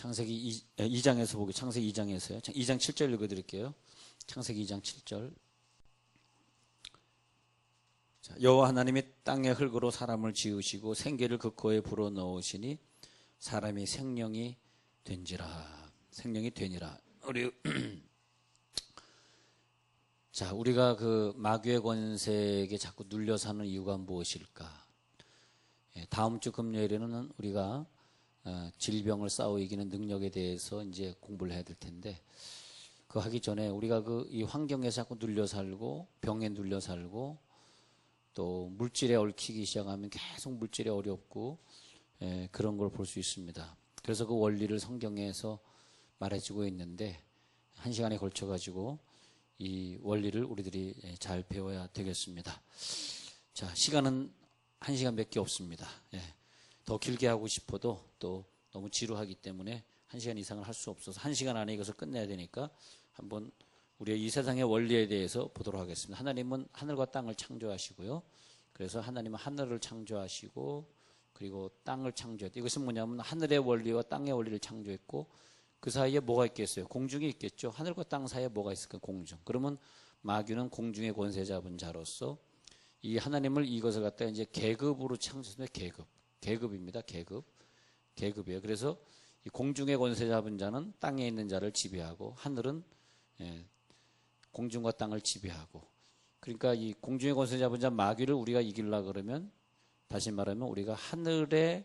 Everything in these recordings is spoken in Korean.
창세기 2장에서 보기, 창세기 2장에서요. 2장 7절 읽어드릴게요. 창세기 2장 7절. 자, 여호와 하나님이 땅의 흙으로 사람을 지으시고 생기를 그 코에 불어넣으시니 사람이 생명이 된지라. 생명이 되니라. 자, 우리가 그 마귀의 권세에게 자꾸 눌려 사는 이유가 무엇일까? 다음 주 금요일에는 우리가 질병을 싸워 이기는 능력에 대해서 이제 공부를 해야 될 텐데, 그 하기 전에 우리가 이 환경에 자꾸 눌려 살고 병에 눌려 살고 또 물질에 얽히기 시작하면 계속 물질에 어렵고 그런 걸 볼 수 있습니다. 그래서 그 원리를 성경에서 말해주고 있는데, 한 시간에 걸쳐 가지고 이 원리를 우리들이 잘 배워야 되겠습니다. 자, 시간은 한 시간밖에 없습니다. 더 길게 하고 싶어도 또 너무 지루하기 때문에 한 시간 이상을 할 수 없어서 한 시간 안에 이것을 끝내야 되니까 한번 우리의 이 세상의 원리에 대해서 보도록 하겠습니다. 하나님은 하늘과 땅을 창조하시고요. 그래서 하나님은 하늘을 창조하시고 그리고 땅을 창조했다. 이것은 뭐냐면 하늘의 원리와 땅의 원리를 창조했고 그 사이에 뭐가 있겠어요? 공중이 있겠죠. 하늘과 땅 사이에 뭐가 있을까? 공중. 그러면 마귀는 공중의 권세 잡은 자로서 이 하나님을 이것을 갖다가 이제 계급으로 창조했는데 계급입니다. 계급이에요. 그래서 이 공중의 권세 잡은 자는 땅에 있는 자를 지배하고 하늘은 공중과 땅을 지배하고, 그러니까 이 공중의 권세 잡은 자 마귀를 우리가 이기려 그러면 다시 말하면 우리가 하늘의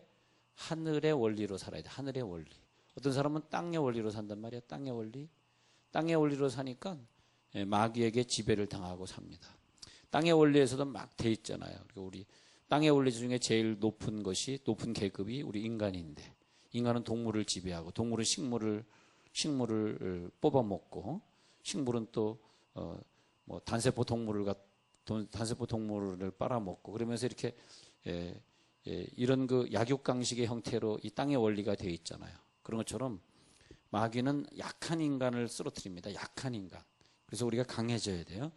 원리로 살아야 돼. 하늘의 원리. 어떤 사람은 땅의 원리로 산단 말이야. 땅의 원리로 사니까 마귀에게 지배를 당하고 삽니다. 땅의 원리에서도 막 돼 있잖아요. 우리 땅의 원리 중에 제일 높은 계급이 우리 인간인데, 인간은 동물을 지배하고 동물은 식물을 뽑아 먹고, 식물은 또 뭐 단세포 동물을 빨아먹고, 그러면서 이렇게 이런 그 약육강식의 형태로 이 땅의 원리가 되어 있잖아요. 그런 것처럼 마귀는 약한 인간을 쓰러뜨립니다. 약한 인간. 그래서 우리가 강해져야 돼요.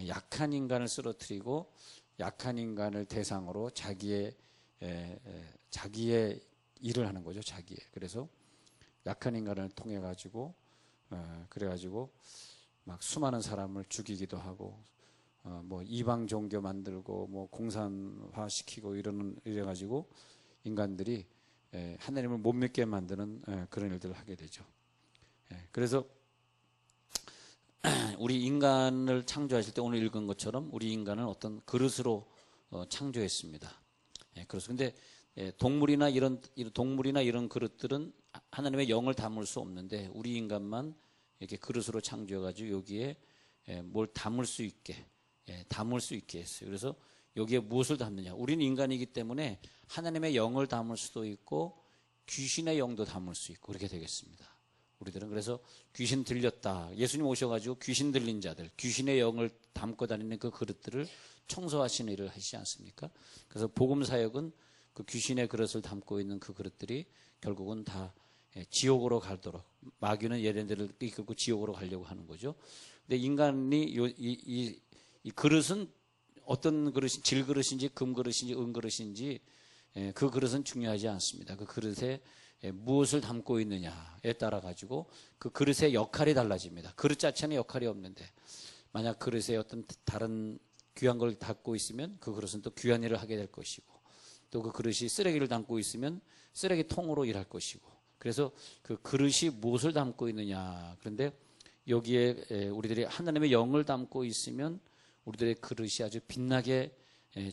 약한 인간을 쓰러뜨리고 약한 인간을 대상으로 자기의 일을 하는 거죠. 그래서 약한 인간을 통해 가지고 그래가지고 막 수많은 사람을 죽이기도 하고 뭐 이방 종교 만들고 뭐 공산화 시키고 이래가지고 인간들이 하나님을 못 믿게 만드는 그런 일들을 하게 되죠. 그래서 우리 인간을 창조하실 때 오늘 읽은 것처럼 우리 인간은 어떤 그릇으로 창조했습니다. 그래서 근데 동물이나 이런 그릇들은 하나님의 영을 담을 수 없는데 우리 인간만 이렇게 그릇으로 창조해가지고 여기에 뭘 담을 수 있게 했어요. 그래서 여기에 무엇을 담느냐? 우리는 인간이기 때문에 하나님의 영을 담을 수도 있고 귀신의 영도 담을 수 있고 그렇게 되겠습니다. 우리들은 그래서 귀신 들렸다. 예수님 오셔가지고 귀신 들린 자들, 귀신의 영을 담고 다니는 그 그릇들을 청소하시는 일을 하시지 않습니까? 그래서 복음 사역은 그 귀신의 그릇을 담고 있는 그 그릇들이 결국은 다 지옥으로 가도록, 마귀는 얘네들을 이끌고 지옥으로 가려고 하는 거죠. 근데 인간이 이 그릇은 어떤 그릇이 질그릇인지 금그릇인지 은그릇인지 그 그릇은 중요하지 않습니다. 그 그릇에 무엇을 담고 있느냐에 따라 가지고 그 그릇의 역할이 달라집니다. 그릇 자체는 역할이 없는데 만약 그릇에 어떤 다른 귀한 걸 담고 있으면 그 그릇은 또 귀한 일을 하게 될 것이고, 또 그 그릇이 쓰레기를 담고 있으면 쓰레기통으로 일할 것이고, 그래서 그 그릇이 무엇을 담고 있느냐. 그런데 여기에 우리들이 하나님의 영을 담고 있으면 우리들의 그릇이 아주 빛나게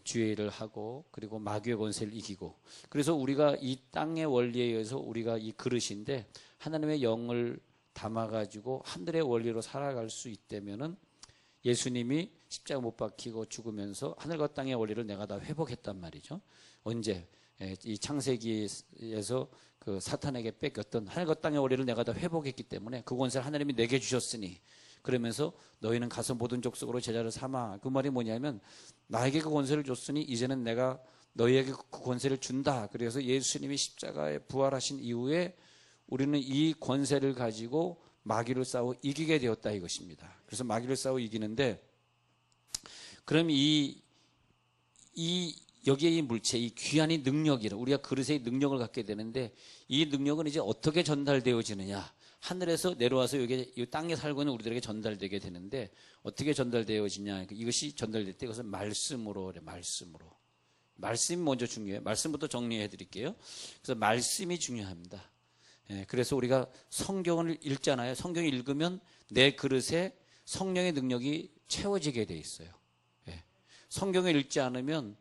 주의 일을 하고 그리고 마귀의 권세를 이기고, 그래서 우리가 이 땅의 원리에 의해서 우리가 이 그릇인데 하나님의 영을 담아가지고 하늘의 원리로 살아갈 수 있다면은 예수님이 십자가 못 박히고 죽으면서 하늘과 땅의 원리를 내가 다 회복했단 말이죠. 언제? 이 창세기에서 그 사탄에게 뺏겼던 하늘과 땅의 원리를 내가 다 회복했기 때문에 그 권세를 하나님이 내게 주셨으니, 그러면서 너희는 가서 모든 족속으로 제자를 삼아. 그 말이 뭐냐면 나에게 그 권세를 줬으니 이제는 내가 너희에게 그 권세를 준다. 그래서 예수님이 십자가에 부활하신 이후에 우리는 이 권세를 가지고 마귀를 싸워 이기게 되었다 이것입니다. 그래서 마귀를 싸워 이기는데, 그럼 이 여기에 이 물체, 이 귀한 이 능력이라 우리가 그릇의 능력을 갖게 되는데 이 능력은 이제 어떻게 전달되어지느냐? 하늘에서 내려와서 여기 이 땅에 살고 있는 우리들에게 전달되게 되는데 어떻게 전달되어지냐? 이것이 전달될 때 이것은 말씀으로 그래, 말씀으로. 말씀이 먼저 중요해요. 말씀부터 정리해 드릴게요. 그래서 말씀이 중요합니다. 예, 그래서 우리가 성경을 읽잖아요. 성경을 읽으면 내 그릇에 성령의 능력이 채워지게 돼 있어요. 예, 성경을 읽지 않으면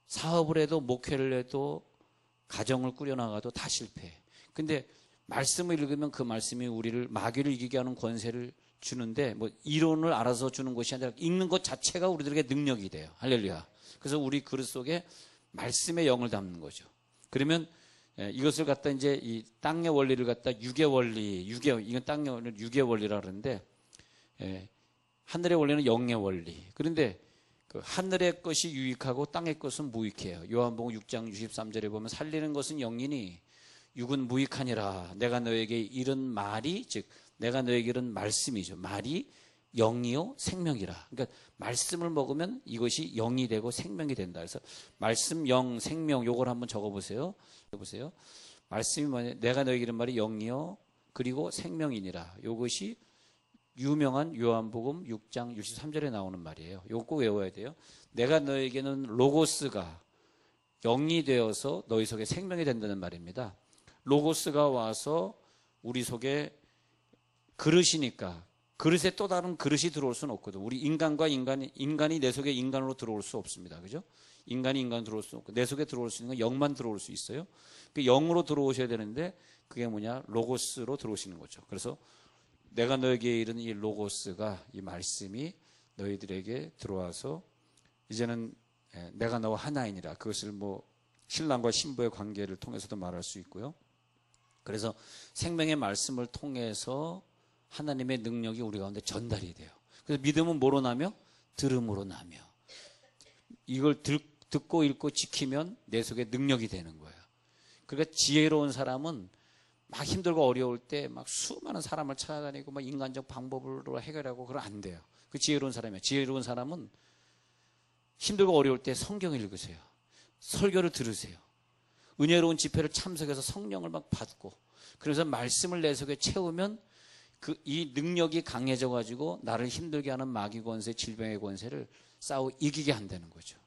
사업을 해도 목회를 해도 가정을 꾸려나가도 다 실패해. 근데 말씀을 읽으면 그 말씀이 우리를 마귀를 이기게 하는 권세를 주는데 뭐 이론을 알아서 주는 것이 아니라 읽는 것 자체가 우리들에게 능력이 돼요. 할렐루야. 그래서 우리 그릇 속에 말씀의 영을 담는 거죠. 그러면 이것을 갖다 이제 이 땅의 원리를 갖다 육의 원리, 이건 땅의 원리, 육의 원리라 그러는데 하늘의 원리는 영의 원리. 그런데 그 하늘의 것이 유익하고 땅의 것은 무익해요. 요한복음 6장 63절에 보면 살리는 것은 영이니 육은 무익하니라. 내가 너에게 이른 말이 즉 내가 너에게 이른 말씀이죠. 말이 영이요 생명이라. 그러니까 말씀을 먹으면 이것이 영이 되고 생명이 된다. 그래서 말씀, 영, 생명 요걸 한번 적어보세요. 보세요. 말씀이 뭐냐? 내가 너에게 이른 말이 영이요 그리고 생명이니라. 이것이 유명한 요한복음 6장 63절에 나오는 말이에요. 이거 꼭 외워야 돼요. 내가 너에게는 로고스가 영이 되어서 너희 속에 생명이 된다는 말입니다. 로고스가 와서 우리 속에 그릇이니까 그릇에 또 다른 그릇이 들어올 수는 없거든. 우리 인간이 내 속에 인간으로 들어올 수 없습니다. 그죠? 인간이 인간 들어올 수 없고 내 속에 들어올 수 있는 건 영만 들어올 수 있어요. 그 영으로 들어오셔야 되는데 그게 뭐냐? 로고스로 들어오시는 거죠. 그래서 내가 너에게 이른 이 로고스가 이 말씀이 너희들에게 들어와서 이제는 내가 너와 하나이니라. 그것을 뭐 신랑과 신부의 관계를 통해서도 말할 수 있고요. 그래서 생명의 말씀을 통해서 하나님의 능력이 우리 가운데 전달이 돼요. 그래서 믿음은 뭐로 나며? 들음으로 나며. 이걸 듣고 읽고 지키면 내 속에 능력이 되는 거예요. 그러니까 지혜로운 사람은 막 힘들고 어려울 때 막 수많은 사람을 찾아다니고 막 인간적 방법으로 해결하고 그러면 안 돼요. 그 지혜로운 사람이에요. 지혜로운 사람은 힘들고 어려울 때 성경을 읽으세요. 설교를 들으세요. 은혜로운 집회를 참석해서 성령을 막 받고 그래서 말씀을 내 속에 채우면 이 능력이 강해져 가지고 나를 힘들게 하는 마귀 권세, 질병의 권세를 싸워 이기게 한다는 거죠.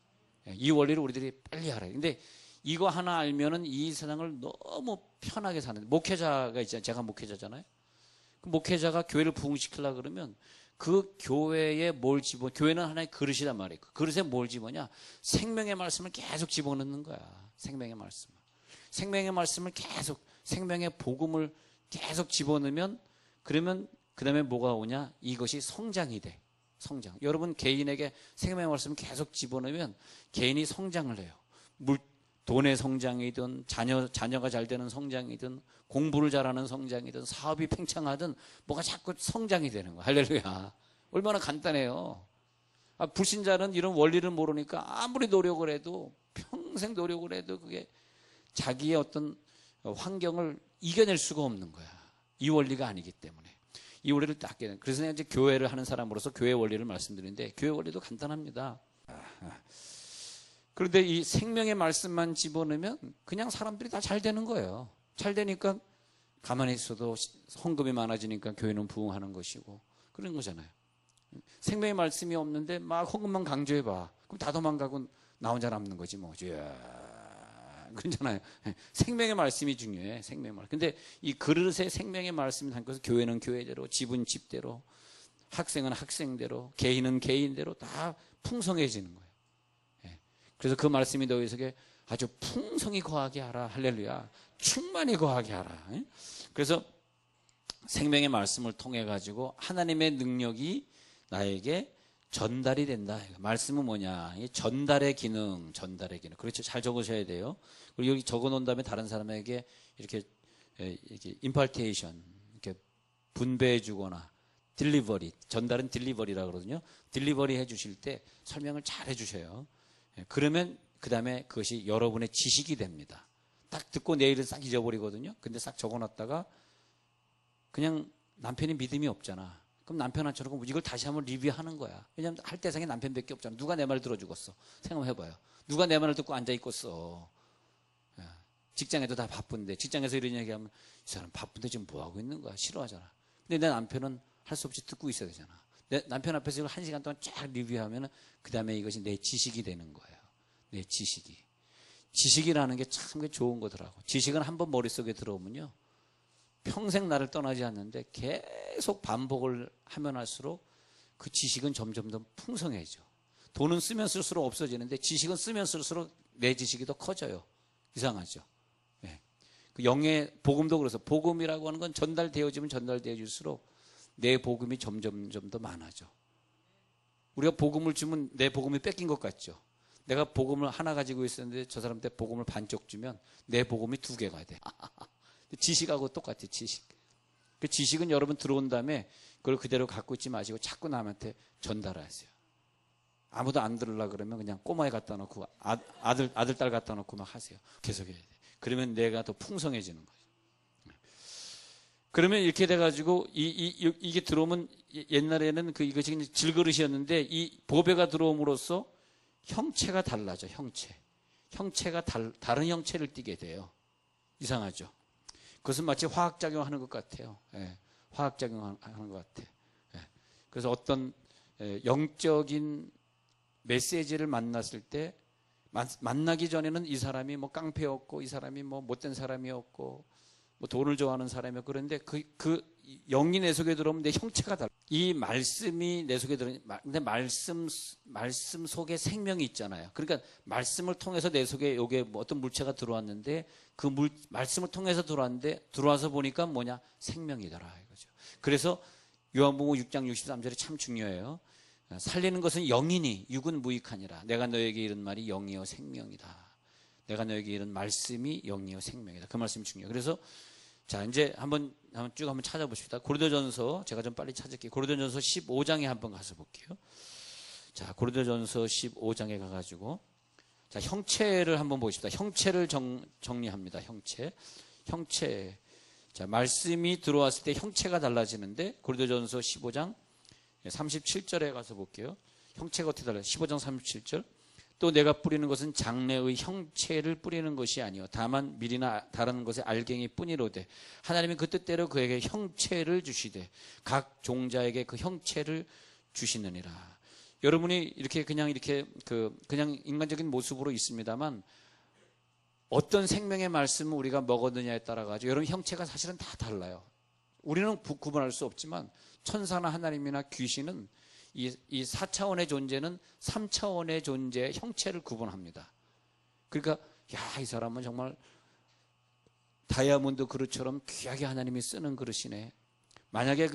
이 원리를 우리들이 빨리 알아요. 근데 이거 하나 알면은 이 세상을 너무 편하게 사는 목회자가 있잖아요. 제가 목회자잖아요. 그 목회자가 교회를 부흥시키려고 그러면 그 교회에 뭘 교회는 하나의 그릇이란 말이에요. 그 그릇에 뭘 집어냐? 생명의 말씀을 계속 집어넣는 거야. 생명의 말씀을. 생명의 말씀을 계속, 생명의 복음을 계속 집어넣으면 그러면 그 다음에 뭐가 오냐? 이것이 성장이 돼. 성장. 여러분 개인에게 생명의 말씀을 계속 집어넣으면 개인이 성장을 해요. 돈의 성장이든 자녀가 잘 되는 성장이든 공부를 잘하는 성장이든 사업이 팽창하든 뭐가 자꾸 성장이 되는 거야. 할렐루야. 얼마나 간단해요. 불신자는 이런 원리를 모르니까 아무리 노력을 해도 평생 노력을 해도 그게 자기의 어떤 환경을 이겨낼 수가 없는 거야. 이 원리가 아니기 때문에. 이 원리를 딱 깨는. 그래서 내가 이제 교회를 하는 사람으로서 교회 원리를 말씀드리는데 교회 원리도 간단합니다. 그런데 이 생명의 말씀만 집어넣으면 그냥 사람들이 다 잘 되는 거예요. 잘 되니까 가만히 있어도 헌금이 많아지니까 교회는 부흥하는 것이고 그런 거잖아요. 생명의 말씀이 없는데 막 헌금만 강조해봐. 그럼 다 도망가고 나 혼자 남는 거지 뭐. 그러잖아요. 생명의 말씀이 중요해. 생명의 말씀. 근데 이 그릇에 생명의 말씀이 담겨서 교회는 교회대로, 집은 집대로, 학생은 학생대로, 개인은 개인대로 다 풍성해지는 거예요. 그래서 그 말씀이 너희 속에 아주 풍성히 거하게 하라. 할렐루야. 충만히 거하게 하라. 그래서 생명의 말씀을 통해 가지고 하나님의 능력이 나에게 전달이 된다. 말씀은 뭐냐? 전달의 기능, 전달의 기능. 그렇죠. 잘 적으셔야 돼요. 그리고 여기 적어 놓은 다음에 다른 사람에게 이렇게 임파테이션, 이렇게 분배해 주거나 딜리버리, 전달은 딜리버리라 그러거든요. 딜리버리 해 주실 때 설명을 잘 해 주셔요. 그러면 그 다음에 그것이 여러분의 지식이 됩니다. 딱 듣고 내일은 싹 잊어버리거든요. 근데 싹 적어놨다가 그냥 남편이 믿음이 없잖아. 그럼 남편한테는 이걸 다시 한번 리뷰하는 거야. 왜냐하면 할 대상이 남편밖에 없잖아. 누가 내 말 들어주겠어. 생각해봐요. 누가 내 말을 듣고 앉아있고 써. 직장에도 다 바쁜데, 직장에서 이런 얘기하면 이 사람 바쁜데 지금 뭐하고 있는 거야? 싫어하잖아. 근데 내 남편은 할 수 없이 듣고 있어야 되잖아. 내 남편 앞에서 이걸 1시간 동안 쫙 리뷰하면 그 다음에 이것이 내 지식이 되는 거예요. 내 지식이. 지식이라는 게 참 좋은 거더라고. 지식은 한번 머릿속에 들어오면요, 평생 나를 떠나지 않는데 계속 반복을 하면 할수록 그 지식은 점점 더 풍성해져. 돈은 쓰면 쓸수록 없어지는데 지식은 쓰면 쓸수록 내 지식이 더 커져요. 이상하죠. 네. 그 영의 복음도 그래서 복음이라고 하는 건 전달되어지면 전달되어질수록 내 복음이 점점 더 많아져. 우리가 복음을 주면 내 복음이 뺏긴 것 같죠. 내가 복음을 하나 가지고 있었는데 저 사람한테 복음을 반쪽 주면 내 복음이 2개가 돼. 지식하고 똑같아. 지식. 그 지식은 여러분 들어온 다음에 그걸 그대로 갖고 있지 마시고 자꾸 남한테 전달하세요. 아무도 안 들으려고 그러면 그냥 꼬마에 갖다 놓고 아들, 딸 갖다 놓고 막 하세요. 계속해야 돼. 그러면 내가 더 풍성해지는 거예요. 그러면 이렇게 돼가지고 이게 들어오면 옛날에는 이것이 질그릇이었는데 이 보배가 들어옴으로써 형체가 달라져. 형체가 다른 형체를 띠게 돼요. 이상하죠. 그것은 마치 화학작용하는 것 같아요. 예, 화학작용하는 것 같아. 예, 그래서 어떤 영적인 메시지를 만났을 때 만나기 전에는 이 사람이 뭐 깡패였고 이 사람이 뭐 못된 사람이었고 뭐 돈을 좋아하는 사람이었고 그런데 그 영이 내 속에 들어오면 내 형체가 달라. 이 말씀이 내 속에 들어오면 근데 말씀 속에 생명이 있잖아요. 그러니까 말씀을 통해서 내 속에 요게 뭐 어떤 물체가 들어왔는데 그 말씀을 통해서 들어와서 보니까 뭐냐? 생명이더라 이거죠. 그래서 요한복음 6장 63절이 참 중요해요. 살리는 것은 영이니 육은 무익하니라. 내가 너에게 이른 말이 영이요 생명이다. 내가 너에게 이른 말씀이 영이요 생명이다. 그 말씀이 중요해요. 그래서 자 이제 한번 찾아보십시다. 고린도전서 제가 좀 빨리 찾을게요. 고린도전서 15장에 한번 가서 볼게요. 자 고린도전서 15장에 가가지고 자 형체를 한번 보십시다. 형체를 정리합니다. 형체. 자 말씀이 들어왔을 때 형체가 달라지는데 고린도전서 15장 37절에 가서 볼게요. 형체가 어떻게 달라요? 15장 37절. 또 내가 뿌리는 것은 장래의 형체를 뿌리는 것이 아니요 다만 밀이나 다른 것의 알갱이 뿐이로되 하나님이 그 뜻대로 그에게 형체를 주시되 각 종자에게 그 형체를 주시느니라. 여러분이 그냥 인간적인 모습으로 있습니다만 어떤 생명의 말씀을 우리가 먹었느냐에 따라 가지고 여러분 형체가 사실은 다 달라요. 우리는 구분할 수 없지만 천사나 하나님이나 귀신은 이 4차원의 존재는 3차원의 존재의 형체를 구분합니다. 그러니까 이 사람은 정말 다이아몬드 그릇처럼 귀하게 하나님이 쓰는 그릇이네. 만약에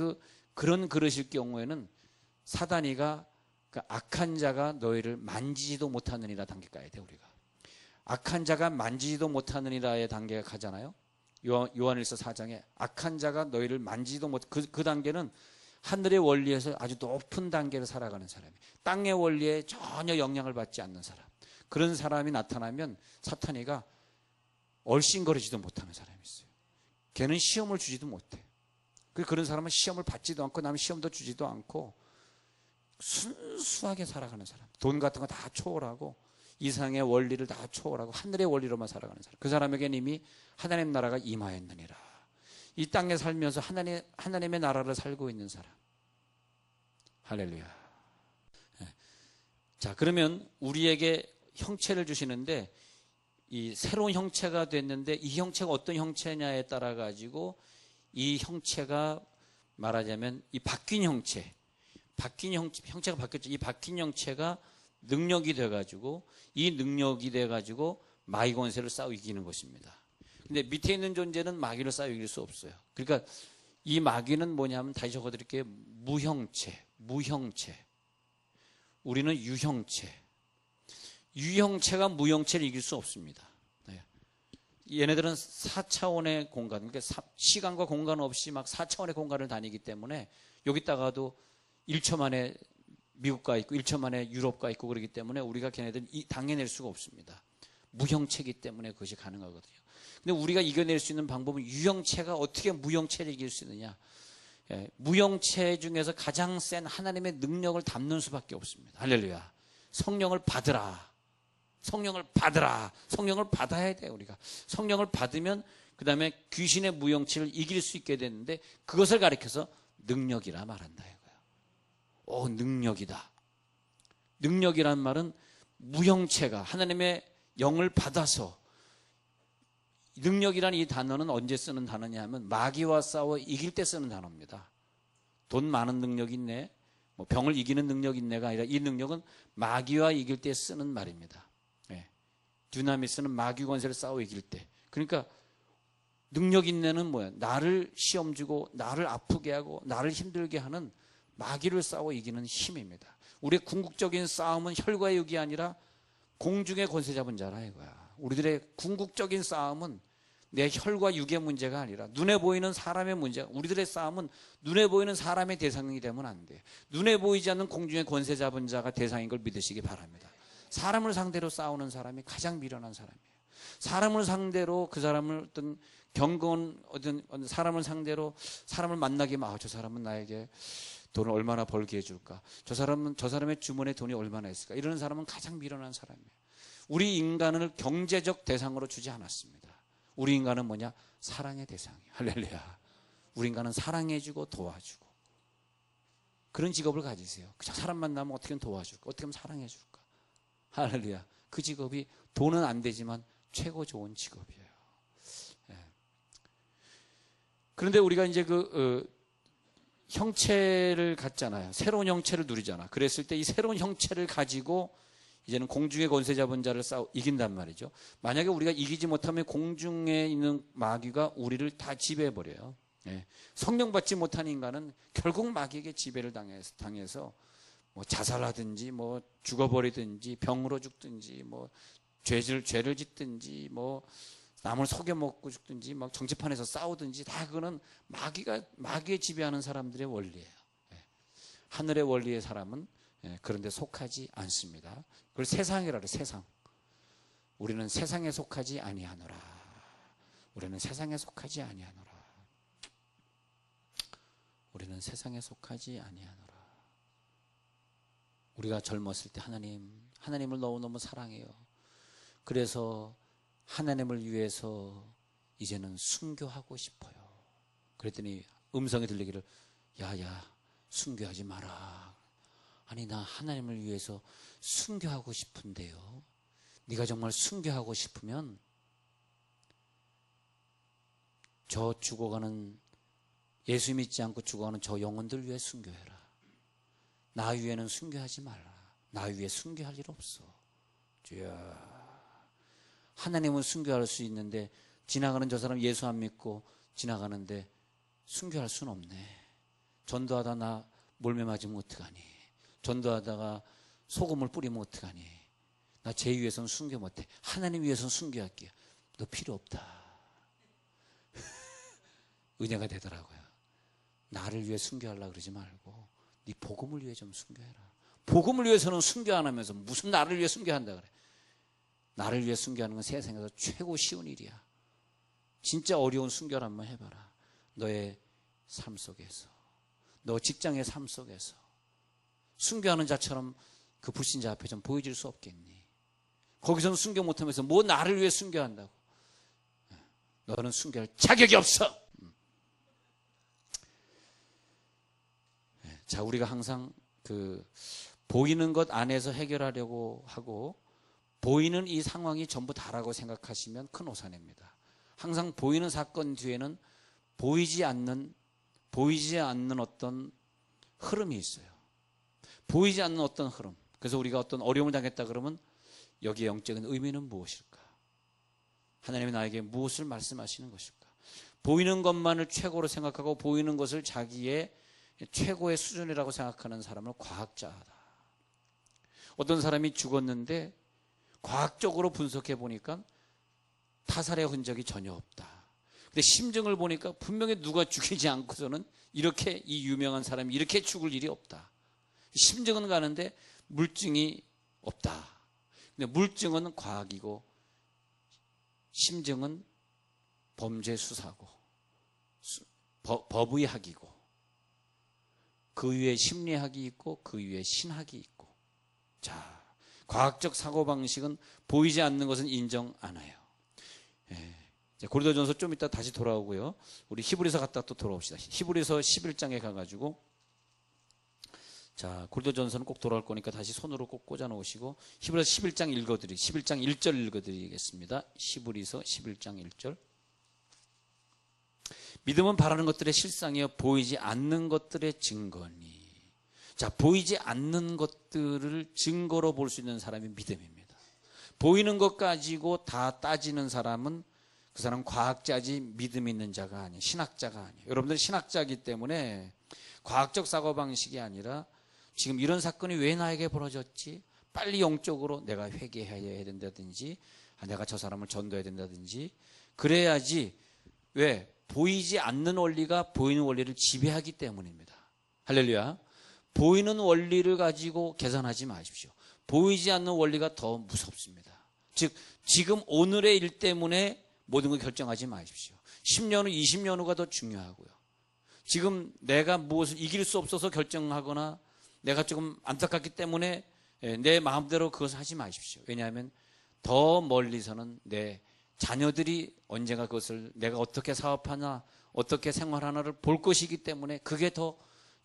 그런 그릇일 경우에는 사단이가 그 악한 자가 너희를 만지지도 못하느니라 단계 가야 돼. 우리가 악한 자가 만지지도 못하느니라의 단계가 가잖아요. 요한일서 4장에 악한 자가 너희를 만지지도 못. 그 단계는 하늘의 원리에서 아주 높은 단계를 살아가는 사람이 땅의 원리에 전혀 영향을 받지 않는 사람. 그런 사람이 나타나면 사탄이가 얼씬거리지도 못하는 사람이 있어요. 걔는 시험을 주지도 못해. 그런 사람은 시험을 받지도 않고 남의 시험도 주지도 않고 순수하게 살아가는 사람. 돈 같은 거 다 초월하고 이상의 원리를 다 초월하고 하늘의 원리로만 살아가는 사람. 그 사람에게는 이미 하나님 나라가 임하였느니라. 이 땅에 살면서 하나님의 나라를 살고 있는 사람. 할렐루야. 자, 그러면 우리에게 형체를 주시는데 이 새로운 형체가 됐는데 이 형체가 어떤 형체냐에 따라 가지고 이 형체가 말하자면 이 바뀐 형체가 바뀌었죠. 이 바뀐 형체가 능력이 돼가지고 이 능력이 돼가지고 마귀 권세를 싸워 이기는 것입니다. 근데 밑에 있는 존재는 마귀를 싸워 이길 수 없어요. 그러니까 이 마귀는 뭐냐면 다시 적어드릴게요. 무형체. 우리는 유형체. 유형체가 무형체를 이길 수 없습니다. 네. 얘네들은 4차원의 공간, 그러니까 시간과 공간 없이 막 4차원의 공간을 다니기 때문에 여기다가도 1초 만에 미국 가 있고 1초 만에 유럽 가 있고 그러기 때문에 우리가 걔네들은 당해낼 수가 없습니다. 무형체이기 때문에 그것이 가능하거든요. 근데 우리가 이겨낼 수 있는 방법은 유형체가 어떻게 무형체를 이길 수 있느냐. 무형체 중에서 가장 센 하나님의 능력을 담는 수밖에 없습니다. 할렐루야. 성령을 받으라. 성령을 받으라. 성령을 받아야 돼 우리가. 성령을 받으면 그 다음에 귀신의 무용치를 이길 수 있게 되는데 그것을 가리켜서 능력이라 말한다 이거야. 능력이다. 능력이란 말은 무형체가 하나님의 영을 받아서, 능력이란 이 단어는 언제 쓰는 단어냐 하면 마귀와 싸워 이길 때 쓰는 단어입니다. 돈 많은 능력이 있네, 뭐 병을 이기는 능력이 있네가 아니라 이 능력은 마귀와 이길 때 쓰는 말입니다. 듀나미스는 마귀 권세를 싸워 이길 때. 그러니까 능력 있네는 뭐야? 나를 시험 주고 나를 아프게 하고 나를 힘들게 하는 마귀를 싸워 이기는 힘입니다. 우리의 궁극적인 싸움은 혈과 육이 아니라 공중의 권세 잡은 자라 이거야. 우리들의 궁극적인 싸움은 내 혈과 육의 문제가 아니라 눈에 보이는 사람의 문제가, 우리들의 싸움은 눈에 보이는 사람의 대상이 되면 안 돼. 눈에 보이지 않는 공중의 권세 잡은 자가 대상인 걸 믿으시기 바랍니다. 사람을 상대로 싸우는 사람이 가장 미련한 사람이에요. 사람을 상대로 그 사람을 어떤 경건, 어떤 사람을 상대로 사람을 만나게 하면 저 사람은 나에게 돈을 얼마나 벌게 해줄까? 저 사람의 주머니에 돈이 얼마나 있을까? 이러는 사람은 가장 미련한 사람이에요. 우리 인간을 경제적 대상으로 주지 않았습니다. 우리 인간은 뭐냐? 사랑의 대상이에요. 할렐루야. 우리 인간은 사랑해주고 도와주고 그런 직업을 가지세요. 그냥 사람 만나면 어떻게 하면 도와줄까? 어떻게 하면 사랑해줄까? 할렐루야. 그 직업이 돈은 안 되지만 최고 좋은 직업이에요. 그런데 우리가 이제 형체를 갖잖아요. 새로운 형체를 누리잖아. 그랬을 때 이 새로운 형체를 가지고 이제는 공중의 권세 잡은 자를 이긴단 말이죠. 만약에 우리가 이기지 못하면 공중에 있는 마귀가 우리를 다 지배해버려요. 성령 받지 못한 인간은 결국 마귀에게 지배를 당해서 뭐 자살하든지 뭐 죽어버리든지 병으로 죽든지 뭐 죄를 짓든지 뭐 남을 속여먹고 죽든지 막 정치판에서 싸우든지 다 그거는 마귀에 지배하는 사람들의 원리예요. 하늘의 원리의 사람은 그런 데 속하지 않습니다. 그걸 세상이라 그래. 세상. 우리는 세상에 속하지 아니하노라. 우리는 세상에 속하지 아니하노라. 우리는 세상에 속하지 아니하노라. 우리가 젊었을 때 하나님을 너무너무 사랑해요. 그래서 하나님을 위해서 이제는 순교하고 싶어요. 그랬더니 음성이 들리기를, 야야 순교하지 마라. 아니 나 하나님을 위해서 순교하고 싶은데요. 네가 정말 순교하고 싶으면 저 죽어가는, 예수 믿지 않고 죽어가는 저 영혼들 위해 순교해라. 나 위에는 순교하지 말라. 나 위에 순교할 일 없어. 주여. 하나님은 순교할 수 있는데 지나가는 저 사람 예수 안 믿고 지나가는데 순교할 수는 없네. 전도하다 나 몰매 맞으면 어떡하니? 전도하다가 소금을 뿌리면 어떡하니? 나 제 위해서는 순교 못해. 하나님 위해서는 순교할게요. 너 필요 없다. 은혜가 되더라고요. 나를 위해 순교하려고 그러지 말고 네 복음을 위해 좀 순교해라. 복음을 위해서는 순교 안 하면서 무슨 나를 위해 순교한다 그래. 나를 위해 순교하는 건 세상에서 최고 쉬운 일이야. 진짜 어려운 순교를 한번 해봐라. 너의 삶 속에서, 너 직장의 삶 속에서 순교하는 자처럼 그 불신자 앞에 좀 보여질 수 없겠니? 거기서는 순교 못하면서 뭐 나를 위해 순교한다고. 너는 순교할 자격이 없어. 자, 우리가 항상 보이는 것 안에서 해결하려고 하고 보이는 이 상황이 전부 다라고 생각하시면 큰 오산입니다. 항상 보이는 사건 뒤에는 보이지 않는 어떤 흐름이 있어요. 보이지 않는 어떤 흐름. 그래서 우리가 어떤 어려움을 당했다 그러면 여기에 영적인 의미는 무엇일까? 하나님이 나에게 무엇을 말씀하시는 것일까? 보이는 것만을 최고로 생각하고 보이는 것을 자기의 최고의 수준이라고 생각하는 사람을 과학자다. 어떤 사람이 죽었는데 과학적으로 분석해 보니까 타살의 흔적이 전혀 없다. 근데 심증을 보니까 분명히 누가 죽이지 않고서는 이렇게 이 유명한 사람이 이렇게 죽을 일이 없다. 심증은 가는데 물증이 없다. 근데 물증은 과학이고 심증은 범죄 수사고 법의학이고 그 위에 심리학이 있고 그 위에 신학이 있고. 자, 과학적 사고방식은 보이지 않는 것은 인정 안 해요. 고린도전서 좀 이따 다시 돌아오고요. 우리 히브리서 갔다 또 돌아옵시다. 히브리서 11장에 가가지고, 자, 고린도전서는 꼭 돌아올 거니까 다시 손으로 꼭 꽂아 놓으시고, 히브리서 11장 11장 1절 읽어드리겠습니다. 히브리서 11장 1절. 믿음은 바라는 것들의 실상이요 보이지 않는 것들의 증거니. 자, 보이지 않는 것들을 증거로 볼 수 있는 사람이 믿음입니다. 보이는 것 가지고 다 따지는 사람은 그 사람은 과학자지 믿음 있는 자가 아니에요. 신학자가 아니에요. 여러분들 신학자이기 때문에 과학적 사고방식이 아니라 지금 이런 사건이 왜 나에게 벌어졌지? 빨리 영적으로 내가 회개해야 된다든지, 내가 저 사람을 전도해야 된다든지, 그래야지. 왜? 보이지 않는 원리가 보이는 원리를 지배하기 때문입니다. 할렐루야. 보이는 원리를 가지고 계산하지 마십시오. 보이지 않는 원리가 더 무섭습니다. 즉 지금 오늘의 일 때문에 모든 걸 결정하지 마십시오. 10년 후 20년 후가 더 중요하고요. 지금 내가 무엇을 이길 수 없어서 결정하거나 내가 조금 안타깝기 때문에 내 마음대로 그것을 하지 마십시오. 왜냐하면 더 멀리서는 내 자녀들이 언젠가 그것을 내가 어떻게 사업하나 어떻게 생활하나를 볼 것이기 때문에 그게 더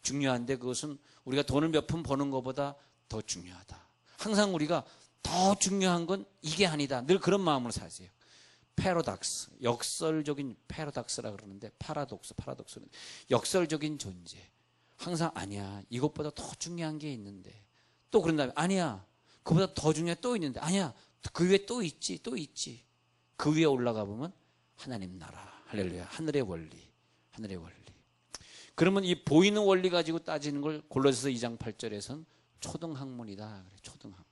중요한데, 그것은 우리가 돈을 몇 푼 버는 것보다 더 중요하다. 항상 우리가 더 중요한 건 이게 아니다. 늘 그런 마음으로 사세요. 패러독스, 역설적인 패러독스라 그러는데, 파라독스는 역설적인 존재. 항상 아니야, 이것보다 더 중요한 게 있는데, 또 그런 다음에 아니야, 그보다 더 중요한 게 또 있는데, 아니야, 그 위에 또 있지. 그 위에 올라가 보면 하나님 나라, 할렐루야, 하늘의 원리. 그러면 이 보이는 원리 가지고 따지는 걸 골로새서 2장 8절에서는 초등학문이다. 그래, 초등학문.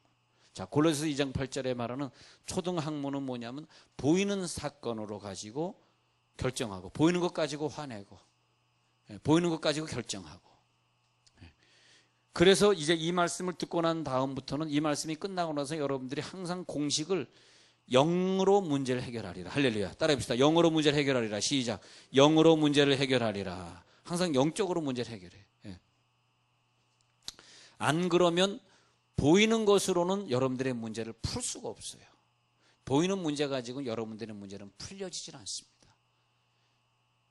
자, 골로새서 2장 8절에 말하는 초등학문은 뭐냐면 보이는 사건으로 가지고 결정하고, 보이는 것 가지고 화내고, 보이는 것 가지고 결정하고. 그래서 이제 이 말씀을 듣고 난 다음부터는, 이 말씀이 끝나고 나서 여러분들이 항상 공식을 영으로 문제를 해결하리라. 할렐루야. 따라해봅시다. 영으로 문제를 해결하리라. 시작. 영으로 문제를 해결하리라. 항상 영적으로 문제를 해결해. 안 그러면 보이는 것으로는 여러분들의 문제를 풀 수가 없어요. 보이는 문제 가지고 여러분들의 문제는 풀려지질 않습니다.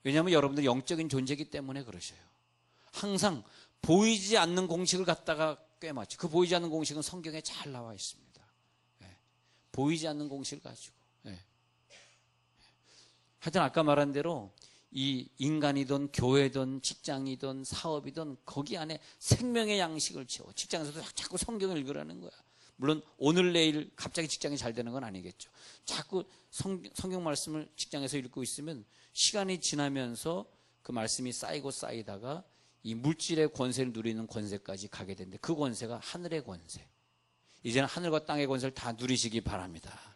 왜냐하면 여러분들이 영적인 존재이기 때문에 그러셔요. 항상 보이지 않는 공식을 갖다가 꿰맞죠. 그 보이지 않는 공식은 성경에 잘 나와 있습니다. 보이지 않는 공식을 가지고. 하여튼 아까 말한 대로 이 인간이든 교회든 직장이든 사업이든 거기 안에 생명의 양식을 채워. 직장에서도 자꾸 성경을 읽으라는 거야. 물론 오늘 내일 갑자기 직장이 잘 되는 건 아니겠죠. 자꾸 성경 말씀을 직장에서 읽고 있으면 시간이 지나면서 그 말씀이 쌓이고 쌓이다가 이 물질의 권세를 누리는 권세까지 가게 되는데, 그 권세가 하늘의 권세. 이제는 하늘과 땅의 권세를 다 누리시기 바랍니다.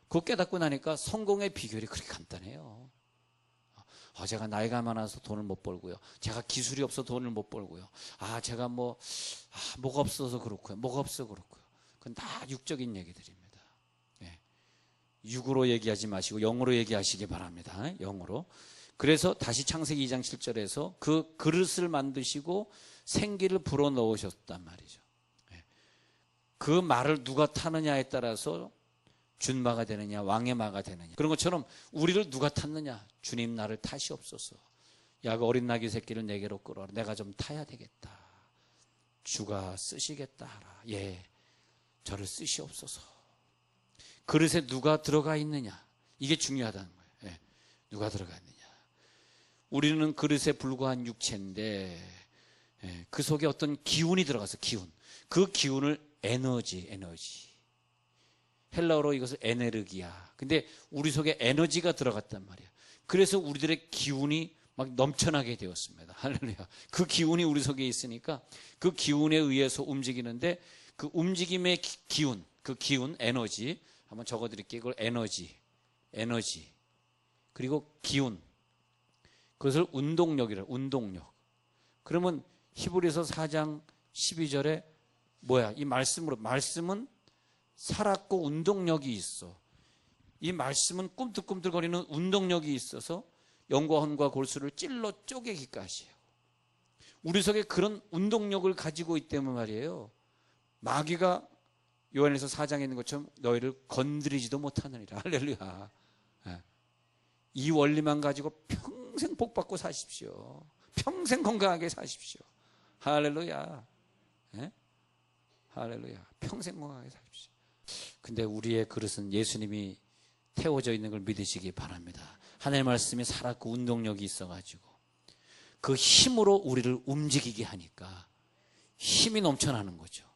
그거 깨닫고 나니까 성공의 비결이 그렇게 간단해요. 제가 나이가 많아서 돈을 못 벌고요. 제가 기술이 없어서 돈을 못 벌고요. 제가 뭐가 없어서 그렇고요. 뭐가 없어서 그렇고요. 그건 다 육적인 얘기들입니다. 육으로 얘기하지 마시고 영으로 얘기하시기 바랍니다. 영으로. 그래서 다시 창세기 2장 7절에서 그 그릇을 만드시고 생기를 불어넣으셨단 말이죠. 그 말을 누가 타느냐에 따라서 준마가 되느냐 왕의 마가 되느냐, 그런 것처럼 우리를 누가 탔느냐. 주님 나를 타시옵소서. 야, 그 어린 나귀 새끼를 내게로 끌어라. 내가 좀 타야 되겠다. 주가 쓰시겠다 하라. 예, 저를 쓰시옵소서. 그릇에 누가 들어가 있느냐, 이게 중요하다는 거예요. 누가 들어가 있느냐. 우리는 그릇에 불과한 육체인데 그 속에 어떤 기운이 들어가서, 그 기운을 에너지, 헬라어로 이것을 에네르기야. 근데 우리 속에 에너지가 들어갔단 말이야. 그래서 우리들의 기운이 막 넘쳐나게 되었습니다. 할렐루야. 그 기운이 우리 속에 있으니까 그 기운에 의해서 움직이는데, 그 움직임의 기운, 그 기운, 에너지 한번 적어드릴게요. 그걸 에너지 그리고 기운, 그것을 운동력이라. 운동력. 그러면 히브리서 4장 12절에 뭐야? 이 말씀은 살았고 운동력이 있어. 이 말씀은 꿈틀꿈틀거리는 운동력이 있어서 영과 혼과 골수를 찔러 쪼개기까지 해요. 우리 속에 그런 운동력을 가지고 있기 때문에 말이에요. 마귀가 요한일서 4장에 있는 것처럼 너희를 건드리지도 못하느니라. 할렐루야. 이 원리만 가지고 평생 복받고 사십시오. 평생 건강하게 사십시오. 할렐루야. 할렐루야. 평생 건강하게 사십시오. 근데 우리의 그릇은 예수님이 태워져 있는 걸 믿으시기 바랍니다. 하나님의 말씀이 살았고 운동력이 있어가지고 그 힘으로 우리를 움직이게 하니까 힘이 넘쳐나는 거죠.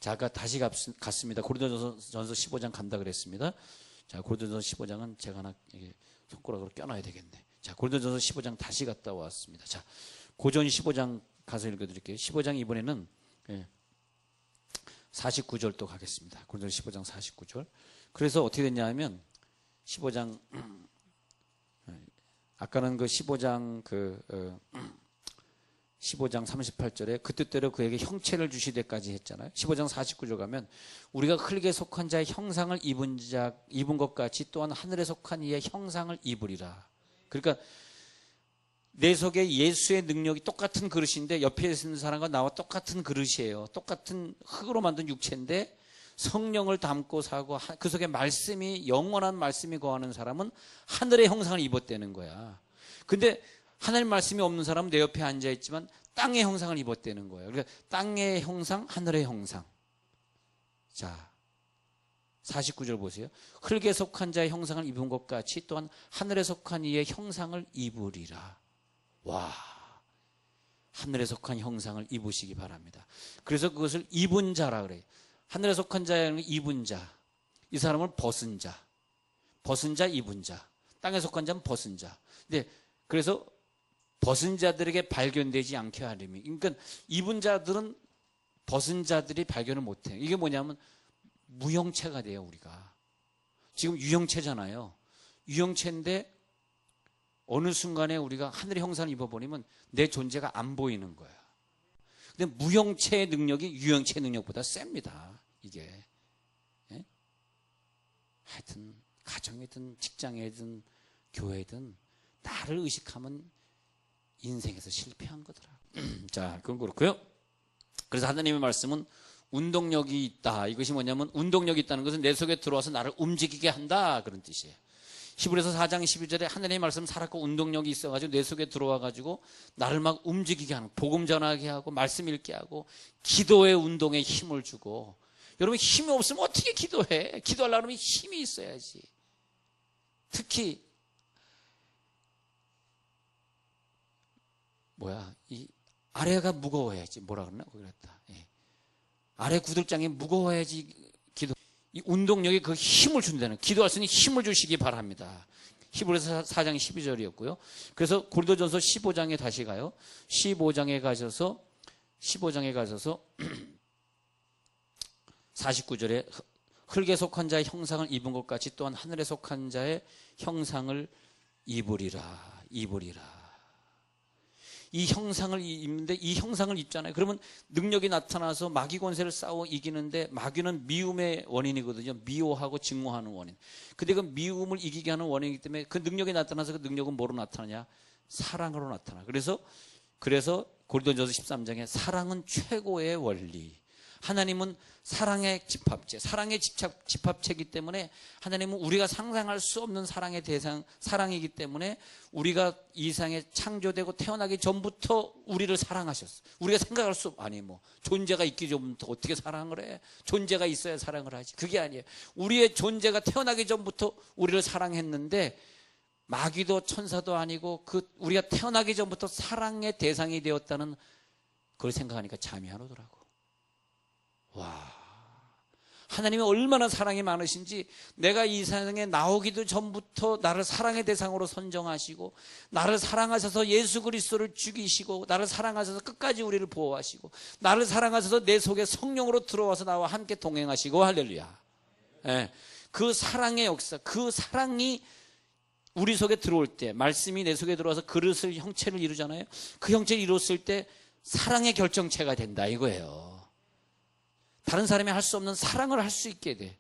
자, 아까 다시 갔습니다. 고린도전서 15장 간다 그랬습니다. 자, 고린도전서 15장은 제가 하나 손가락으로 껴놔야 되겠네. 자, 고린도전서 15장 다시 갔다 왔습니다. 자, 고전 15장 가서 읽어드릴게요. 15장 이번에는 49절 또 가겠습니다. 고린도전서 15장 49절. 그래서 어떻게 됐냐 하면 15장 아까는 그 15장 38절에 그 뜻대로 그에게 형체를 주시되까지 했잖아요. 15장 49절 가면 우리가 흙에 속한 자의 형상을 입은 것 같이 또한 하늘에 속한 이의 형상을 입으리라. 그러니까 내 속에 예수의 능력이 똑같은 그릇인데 옆에 있는 사람과 나와 똑같은 그릇이에요. 똑같은 흙으로 만든 육체인데 성령을 담고 사고 그 속에 말씀이 영원한 말씀이 거하는 사람은 하늘의 형상을 입었다는 거야. 근데 하나님 말씀이 없는 사람은 내 옆에 앉아있지만 땅의 형상을 입었다는 거예요. 그러니까 땅의 형상, 하늘의 형상. 자, 49절 보세요. 흙에 속한 자의 형상을 입은 것 같이 또한 하늘에 속한 이의 형상을 입으리라. 와, 하늘에 속한 형상을 입으시기 바랍니다. 그래서 그것을 입은 자라 그래요. 하늘에 속한 자는 입은 자. 이 사람을 벗은 자. 벗은 자, 입은 자. 땅에 속한 자는 벗은 자. 근데 그래서 벗은 자들에게 발견되지 않게 하려면, 그러니까 입은 자들은 벗은 자들이 발견을 못해요. 이게 뭐냐면 무형체가 돼요. 우리가 지금 유형체잖아요. 유형체인데 어느 순간에 우리가 하늘의 형상을 입어버리면 내 존재가 안 보이는 거야. 근데 무형체의 능력이 유형체의 능력보다 셉니다. 이게. 예? 하여튼 가정이든 직장이든 교회든 나를 의식하면 인생에서 실패한 거더라. 자, 그건 그렇고요. 그래서 하나님의 말씀은 운동력이 있다. 이것이 뭐냐면 운동력이 있다는 것은 내 속에 들어와서 나를 움직이게 한다. 그런 뜻이에요. 히브리서 4장 12절에 하나님의 말씀 살았고 운동력이 있어가지고 내 속에 들어와가지고 나를 막 움직이게 하는, 복음 전하게 하고 말씀 읽게 하고 기도의 운동에 힘을 주고. 여러분 힘이 없으면 어떻게 기도해? 기도하려면 힘이 있어야지. 특히 이 아래가 무거워야지. 뭐라 그러나? 그랬다. 예. 아래 구들장이 무거워야지 기도. 이 운동력이 그 힘을 준다는, 기도할 수 있는 힘을 주시기 바랍니다. 히브리서 4장 12절이었고요. 그래서 고린도전서 15장에 다시 가요. 15장에 가셔서 49절에 흙에 속한 자의 형상을 입은 것 같이 또한 하늘에 속한 자의 형상을 입으리라. 이 형상을 입는데 이 형상을 입잖아요. 그러면 능력이 나타나서 마귀 권세를 싸워 이기는데 마귀는 미움의 원인이거든요. 미워하고 증오하는 원인. 근데 그 미움을 이기게 하는 원인이기 때문에 그 능력이 나타나서 그 능력은 뭐로 나타나냐? 사랑으로 나타나. 그래서 고린도전서 13장에 사랑은 최고의 원리. 하나님은 사랑의 집합체, 사랑의 집합체이기 때문에 하나님은 우리가 상상할 수 없는 사랑의 대상, 사랑이기 때문에 우리가 이 세상에 창조되고 태어나기 전부터 우리를 사랑하셨어. 우리가 생각할 수, 존재가 있기 전부터 어떻게 사랑을 해? 존재가 있어야 사랑을 하지. 그게 아니에요. 우리의 존재가 태어나기 전부터 우리를 사랑했는데 마귀도 천사도 아니고 우리가 태어나기 전부터 사랑의 대상이 되었다는 그걸 생각하니까 잠이 안 오더라고. 와, 하나님이 얼마나 사랑이 많으신지, 내가 이 세상에 나오기도 전부터 나를 사랑의 대상으로 선정하시고 나를 사랑하셔서 예수 그리스도를 죽이시고 나를 사랑하셔서 끝까지 우리를 보호하시고 나를 사랑하셔서 내 속에 성령으로 들어와서 나와 함께 동행하시고. 할렐루야. 예, 그 사랑의 역사, 그 사랑이 우리 속에 들어올 때, 말씀이 내 속에 들어와서 그릇을, 형체를 이루잖아요. 그 형체를 이뤘을 때 사랑의 결정체가 된다 이거예요. 다른 사람이 할 수 없는 사랑을 할 수 있게 돼.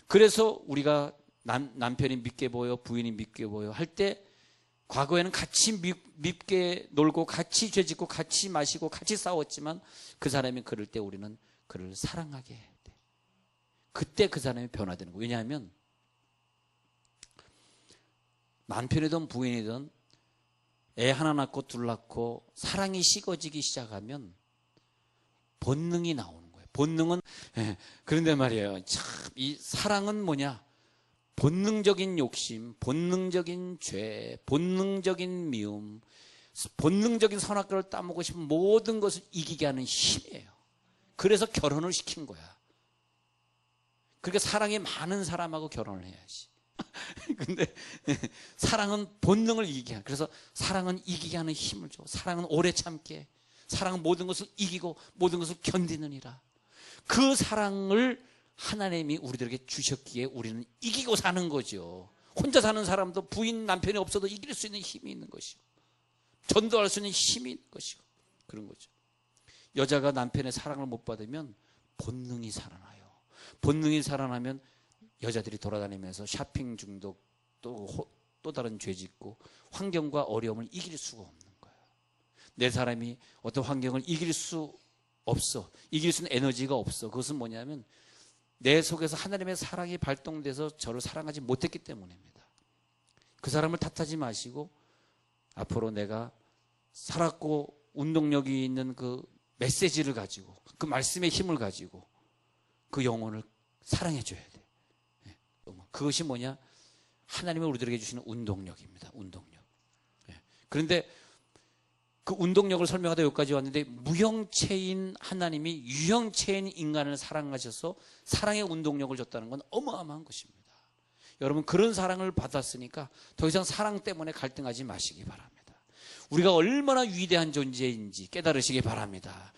그래서 우리가 남편이 믿게 보여, 부인이 믿게 보여 할 때 과거에는 같이 밉게 놀고 같이 죄짓고 같이 마시고 같이 싸웠지만 그 사람이 그럴 때 우리는 그를 사랑하게 돼. 그때 그 사람이 변화되는 거예요. 왜냐하면 남편이든 부인이든 애 하나 낳고 둘 낳고 사랑이 식어지기 시작하면 본능이 나오는 거예요. 본능은 그런데 말이에요. 참 이 사랑은 뭐냐? 본능적인 욕심, 본능적인 죄, 본능적인 미움, 본능적인 선악과를 따먹고 싶은 모든 것을 이기게 하는 힘이에요. 그래서 결혼을 시킨 거야. 그러니까 사랑이 많은 사람하고 결혼을 해야지. 근데 사랑은 본능을 이기게 하는, 그래서 사랑은 이기게 하는 힘을 줘. 사랑은 오래 참게. 사랑은 모든 것을 이기고 모든 것을 견디느니라. 그 사랑을 하나님이 우리들에게 주셨기에 우리는 이기고 사는 거죠. 혼자 사는 사람도 부인 남편이 없어도 이길 수 있는 힘이 있는 것이고 전도할 수 있는 힘이 있는 것이고 그런 거죠. 여자가 남편의 사랑을 못 받으면 본능이 살아나요. 본능이 살아나면 여자들이 돌아다니면서 쇼핑 중독 또 다른 죄 짓고 환경과 어려움을 이길 수가 없는 거예요. 내 사람이 어떤 환경을 이길 수 없어. 이길 수 있는 에너지가 없어. 그것은 뭐냐면 내 속에서 하나님의 사랑이 발동돼서 저를 사랑하지 못했기 때문입니다. 그 사람을 탓하지 마시고 앞으로 내가 살았고 운동력이 있는 그 메시지를 가지고 그 말씀의 힘을 가지고 그 영혼을 사랑해 줘야 돼. 그것이 뭐냐? 하나님이 우리들에게 주시는 운동력입니다. 운동력. 그런데 그 운동력을 설명하다 여기까지 왔는데 무형체인 하나님이 유형체인 인간을 사랑하셔서 사랑의 운동력을 줬다는 건 어마어마한 것입니다. 여러분 그런 사랑을 받았으니까 더 이상 사랑 때문에 갈등하지 마시기 바랍니다. 우리가 얼마나 위대한 존재인지 깨달으시기 바랍니다.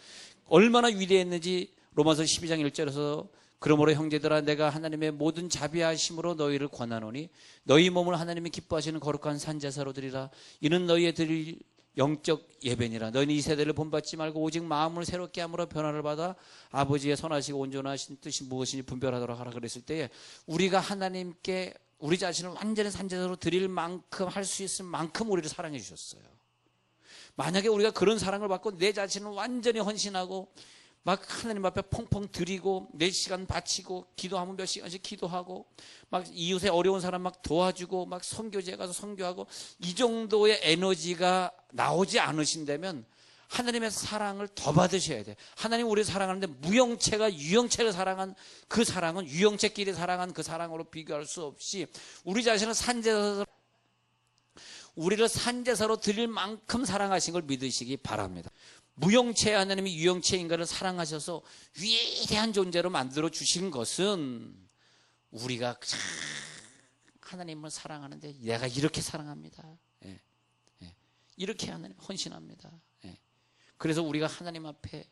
얼마나 위대했는지 로마서 12장 1절에서 그러므로 형제들아 내가 하나님의 모든 자비하심으로 너희를 권하노니 너희 몸을 하나님이 기뻐하시는 거룩한 산제사로 드리라. 이는 너희의 드릴 영적 예배니라. 너희는 이 세대를 본받지 말고 오직 마음을 새롭게 함으로 변화를 받아 아버지의 선하시고 온전하신 뜻이 무엇인지 분별하도록 하라 그랬을 때에 우리가 하나님께 우리 자신을 완전히 산제사로 드릴 만큼 할 수 있을 만큼 우리를 사랑해 주셨어요. 만약에 우리가 그런 사랑을 받고 내 자신을 완전히 헌신하고 막 하나님 앞에 펑펑 드리고 4시간 바치고 기도하면 몇 시간씩 기도하고 막 이웃의 어려운 사람 막 도와주고 막 선교지에 가서 선교하고 이 정도의 에너지가 나오지 않으신다면 하나님의 사랑을 더 받으셔야 돼. 하나님 우리를 사랑하는데 무형체가 유형체를 사랑한 그 사랑은 유형체끼리 사랑한 그 사랑으로 비교할 수 없이 우리 자신을 산제사로 우리를 산제사로 드릴 만큼 사랑하신 걸 믿으시기 바랍니다. 무형체 하나님이 유형체 인간을 사랑하셔서 위대한 존재로 만들어 주신 것은 우리가 하나님을 사랑하는데 내가 이렇게 사랑합니다. 이렇게 하나님 헌신합니다. 그래서 우리가 하나님 앞에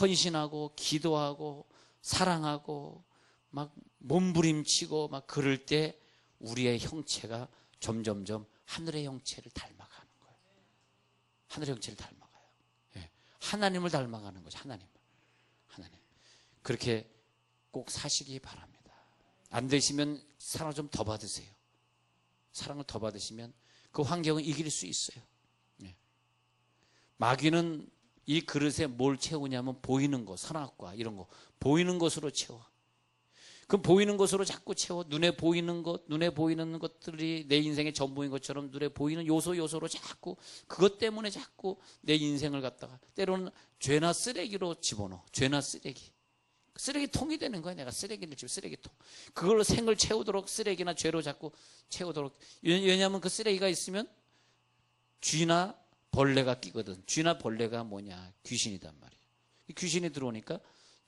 헌신하고 기도하고 사랑하고 막 몸부림치고 막 그럴 때 우리의 형체가 점점점 하늘의 형체를 닮아가는 거예요. 하늘의 형체를 닮아가요. 하나님을 닮아가는 거죠. 하나님. 그렇게 꼭 사시기 바랍니다. 안 되시면 사랑을 좀 더 받으세요. 사랑을 더 받으시면 그 환경을 이길 수 있어요. 마귀는 이 그릇에 뭘 채우냐면 보이는 것, 선악과 이런 거 보이는 것으로 채워. 그 보이는 것으로 자꾸 채워. 눈에 보이는 것들이 내 인생의 전부인 것처럼 눈에 보이는 요소로 자꾸 그것 때문에 자꾸 내 인생을 갖다가 때로는 죄나 쓰레기로 집어넣어. 죄나 쓰레기통이 되는 거야. 내가 쓰레기를 집어 쓰레기통. 그걸로 생을 채우도록 쓰레기나 죄로 자꾸 채우도록. 왜냐하면 그 쓰레기가 있으면 쥐나 벌레가 끼거든. 쥐나 벌레가 뭐냐? 귀신이단 말이야. 귀신이 들어오니까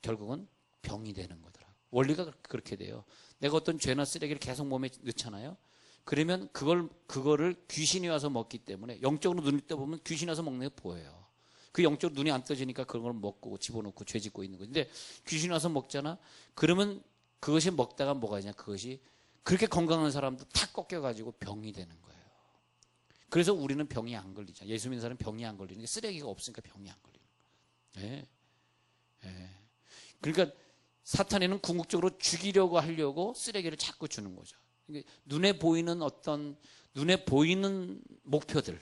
결국은 병이 되는 거더라. 원리가 그렇게 돼요. 내가 어떤 죄나 쓰레기를 계속 몸에 넣잖아요. 그러면 그거를 귀신이 와서 먹기 때문에 영적으로 눈을 떠보면 귀신이 와서 먹는 게 보여요. 그 영적으로 눈이 안 떠지니까 그런 걸 먹고 집어넣고 죄 짓고 있는 거예요. 근데 귀신이 와서 먹잖아. 그러면 그것이 먹다가 뭐가 있냐? 그것이 그렇게 건강한 사람도 탁 꺾여가지고 병이 되는 거예요. 그래서 우리는 병이 안 걸리죠. 예수 믿는 사람은 병이 안 걸리는 게 쓰레기가 없으니까 병이 안 걸리는 거예요. 그러니까 사탄에는 궁극적으로 죽이려고 하려고 쓰레기를 자꾸 주는 거죠. 눈에 보이는 눈에 보이는 목표들,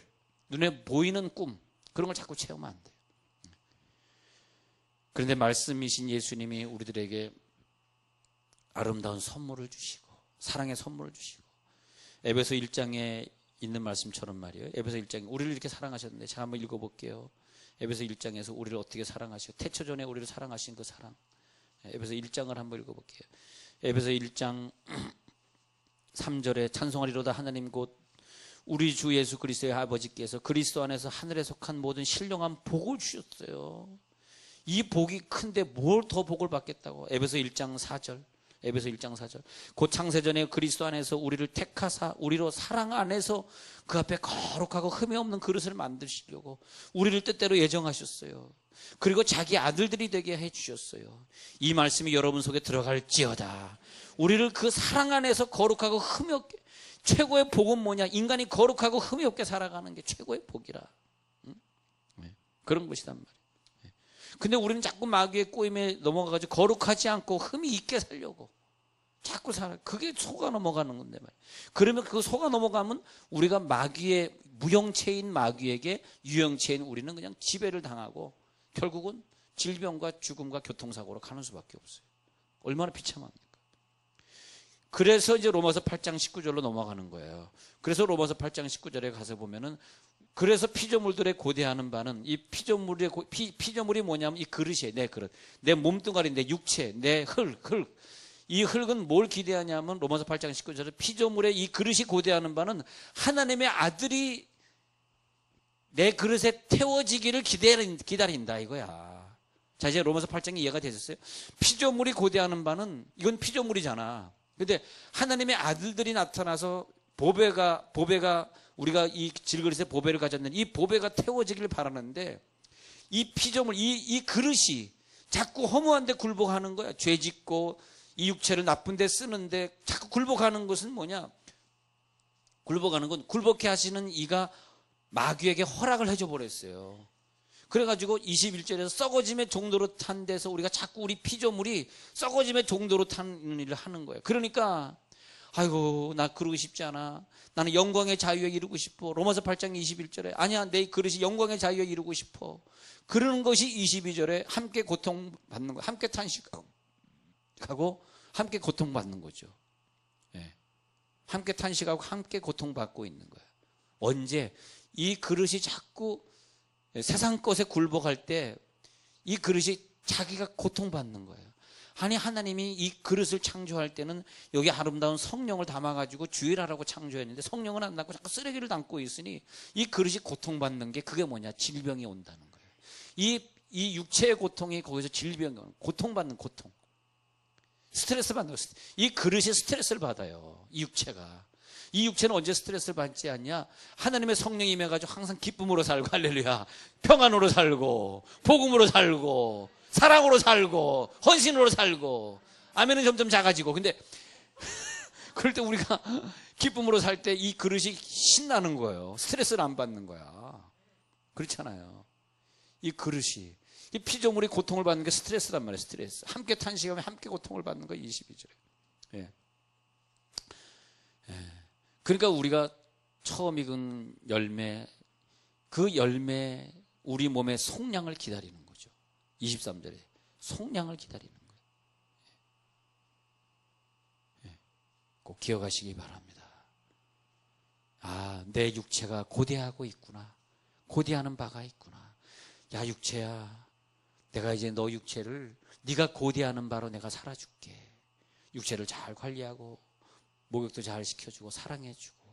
눈에 보이는 꿈, 그런 걸 자꾸 채우면 안 돼요. 그런데 말씀이신 예수님이 우리들에게 아름다운 선물을 주시고 사랑의 선물을 주시고 에베소 1장에 있는 말씀처럼 말이에요. 에베소 1장에 우리를 이렇게 사랑하셨는데 제가 한번 읽어볼게요. 에베소 1장에서 우리를 어떻게 사랑하시고 태초전에 우리를 사랑하신 그 사랑. 에베소 1장을 한번 읽어볼게요. 에베소 1장 3절에 찬송하리로다 하나님 곧 우리 주 예수 그리스도의 아버지께서 그리스도 안에서 하늘에 속한 모든 신령한 복을 주셨어요. 이 복이 큰데 뭘 더 복을 받겠다고. 에베소 1장 4절. 에베소 1장 4절. 곧 창세전에 그리스도 안에서 우리를 택하사 우리로 사랑 안에서 그 앞에 거룩하고 흠이 없는 그릇을 만드시려고 우리를 뜻대로 예정하셨어요. 그리고 자기 아들들이 되게 해주셨어요. 이 말씀이 여러분 속에 들어갈지어다. 우리를 그 사랑 안에서 거룩하고 흠이 없게. 최고의 복은 뭐냐? 인간이 거룩하고 흠이 없게 살아가는 게 최고의 복이라. 응? 네. 그런 것이단 말이에요. 네. 근데 우리는 자꾸 마귀의 꼬임에 넘어가가지고 거룩하지 않고 흠이 있게 살려고 자꾸 살아. 그게 속아 넘어가는 건데 말이에요. 그러면 그 속아 넘어가면 우리가 마귀의 무형체인 마귀에게 유형체인 우리는 그냥 지배를 당하고 결국은 질병과 죽음과 교통사고로 가는 수밖에 없어요. 얼마나 비참합니까? 그래서 이제 로마서 8장 19절로 넘어가는 거예요. 그래서 로마서 8장 19절에 가서 보면은 그래서 피조물들의 고대하는 바는 이 피조물이 뭐냐면 이 그릇이에요. 내 그릇. 내 몸뚱아리, 내 육체, 내 흙. 이 흙은 뭘 기대하냐면 로마서 8장 19절에 피조물의 이 그릇이 고대하는 바는 하나님의 아들이 내 그릇에 태워지기를 기다린다 이거야. 자, 이제 로마서 8장이 이해가 되셨어요? 피조물이 고대하는 바는 이건 피조물이잖아. 근데 하나님의 아들들이 나타나서 보배가 우리가 이 질그릇에 보배를 가졌는 이 보배가 태워지길 바라는데 이 피조물 이 그릇이 자꾸 허무한데 굴복하는 거야. 죄 짓고 이 육체를 나쁜 데 쓰는데 자꾸 굴복하는 것은 뭐냐? 굴복하는 건 굴복해 하시는 이가 마귀에게 허락을 해줘 버렸어요. 그래가지고 21절에서 썩어짐의 정도로 탄 데서 우리가 자꾸 우리 피조물이 썩어짐의 정도로 타는 일을 하는 거예요. 그러니까 아이고 나 그러고 싶지 않아. 나는 영광의 자유에 이르고 싶어. 로마서 8장 21절에 아니야 내 그릇이 영광의 자유에 이르고 싶어. 그러는 것이 22절에 함께 고통받는 거, 함께 탄식하고 함께 고통받는 거죠. 네. 함께 탄식하고 함께 고통받고 있는 거예요. 언제 이 그릇이 자꾸 세상 것에 굴복할 때 이 그릇이 자기가 고통받는 거예요. 아니 하나님이 이 그릇을 창조할 때는 여기 아름다운 성령을 담아가지고 주일하라고 창조했는데 성령은 안 담고 자꾸 쓰레기를 담고 있으니 이 그릇이 고통받는 게 그게 뭐냐? 질병이 온다는 거예요. 이 육체의 고통이 거기서 질병이 오는 고통받는 고통. 스트레스 받는 거예요. 이 그릇이 스트레스를 받아요. 이 육체가. 이 육체는 언제 스트레스를 받지 않냐? 하나님의 성령이 임해가지고 항상 기쁨으로 살고 할렐루야 평안으로 살고 복음으로 살고 사랑으로 살고 헌신으로 살고 아멘은 점점 작아지고 근데 그럴 때 우리가 기쁨으로 살 때 이 그릇이 신나는 거예요. 스트레스를 안 받는 거야. 그렇잖아요. 이 그릇이 이 피조물이 고통을 받는 게 스트레스란 말이에요. 스트레스. 함께 탄식하면 함께 고통을 받는 거예요. 22절에. 예. 그러니까 우리가 처음 익은 열매, 그 열매 우리 몸의 속량을 기다리는 거죠. 23절에 속량을 기다리는 거예요. 꼭 기억하시기 바랍니다. 아, 내 육체가 고대하고 있구나. 고대하는 바가 있구나. 야 육체야, 내가 이제 너 육체를 네가 고대하는 바로 내가 살아줄게. 육체를 잘 관리하고 목욕도 잘 시켜주고 사랑해주고.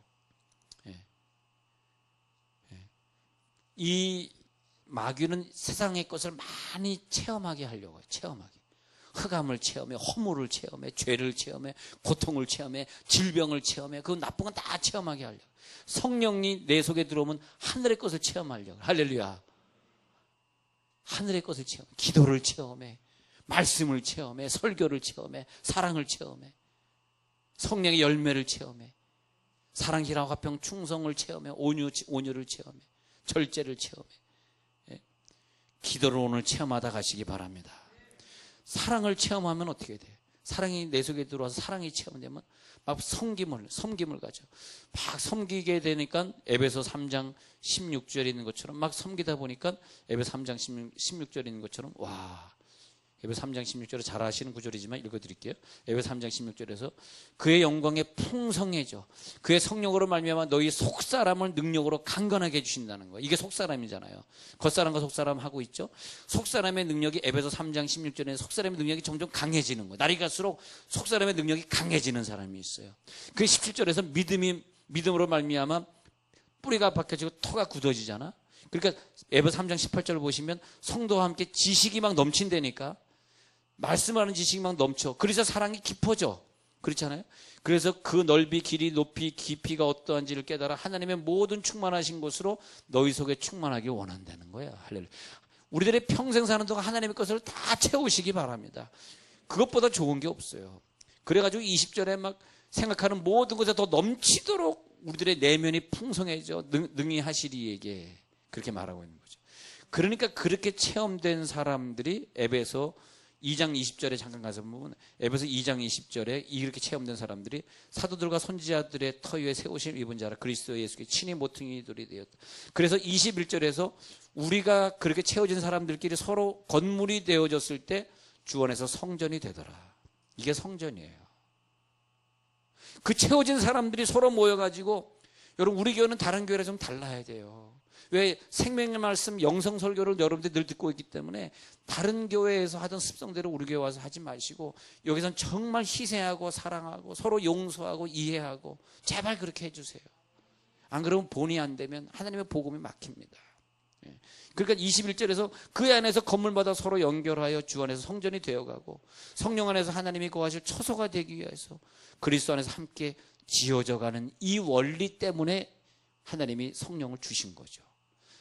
이 마귀는 세상의 것을 많이 체험하게 하려고 해요. 체험하게. 흑암을 체험해, 허물을 체험해, 죄를 체험해, 고통을 체험해, 질병을 체험해. 그 나쁜 건 다 체험하게 하려고. 성령이 내 속에 들어오면 하늘의 것을 체험하려고. 할렐루야. 하늘의 것을 체험해. 기도를 체험해. 말씀을 체험해. 설교를 체험해. 사랑을 체험해. 성령의 열매를 체험해. 사랑, 희락, 화평, 충성을 체험해. 온유를 체험해. 절제를 체험해. 기도를 오늘 체험하다 가시기 바랍니다. 사랑을 체험하면 어떻게 돼? 사랑이 내 속에 들어와서 사랑이 체험되면 막 섬김을 가져. 막 섬기게 되니까 에베소 3장 16절에 있는 것처럼 막 섬기다 보니까 에베소 3장 16절에 있는 것처럼 와, 에베소 3장 16절에 잘 아시는 구절이지만 읽어드릴게요. 에베소 3장 16절에서 그의 영광에 풍성해져 그의 성령으로 말미암아 너희 속사람을 능력으로 강건하게 해주신다는 거예요. 이게 속사람이잖아요. 겉사람과 속사람 하고 있죠. 속사람의 능력이 에베소 3장 16절에 속사람의 능력이 점점 강해지는 거예요. 날이 갈수록 속사람의 능력이 강해지는 사람이 있어요. 그 17절에서 믿음으로 말미암아 뿌리가 박혀지고 토가 굳어지잖아. 그러니까 에베소 3장 18절 보시면 성도와 함께 지식이 막 넘친다니까. 말씀하는 지식이 막 넘쳐. 그래서 사랑이 깊어져. 그렇잖아요. 그래서 그 넓이, 길이, 높이, 깊이가 어떠한지를 깨달아 하나님의 모든 충만하신 곳으로 너희 속에 충만하길 원한다는 거야. 할렐루야. 우리들의 평생 사는 동안 하나님의 것을 다 채우시기 바랍니다. 그것보다 좋은 게 없어요. 그래가지고 20절에 막 생각하는 모든 것에 더 넘치도록 우리들의 내면이 풍성해져 능히 하시리에게 그렇게 말하고 있는 거죠. 그러니까 그렇게 체험된 사람들이 에베소 2장 20절에 잠깐 가서 보면 에베소 2장 20절에 이렇게 체험된 사람들이 사도들과 선지자들의 터 위에 세우심 입은 자라 그리스도 예수께 친히 모퉁이들이 되었다. 그래서 21절에서 우리가 그렇게 채워진 사람들끼리 서로 건물이 되어졌을 때 주 안에서 성전이 되더라. 이게 성전이에요. 그 채워진 사람들이 서로 모여가지고 여러분 우리 교회는 다른 교회랑 좀 달라야 돼요. 왜 생명의 말씀 영성 설교를 여러분들이 늘 듣고 있기 때문에 다른 교회에서 하던 습성대로 우리 교회 와서 하지 마시고 여기서는 정말 희생하고 사랑하고 서로 용서하고 이해하고 제발 그렇게 해주세요. 안 그러면 본이 안 되면 하나님의 복음이 막힙니다. 그러니까 21절에서 그 안에서 건물마다 서로 연결하여 주 안에서 성전이 되어가고 성령 안에서 하나님이 거하실 처소가 되기 위해서 그리스도 안에서 함께 지어져가는 이 원리 때문에 하나님이 성령을 주신 거죠.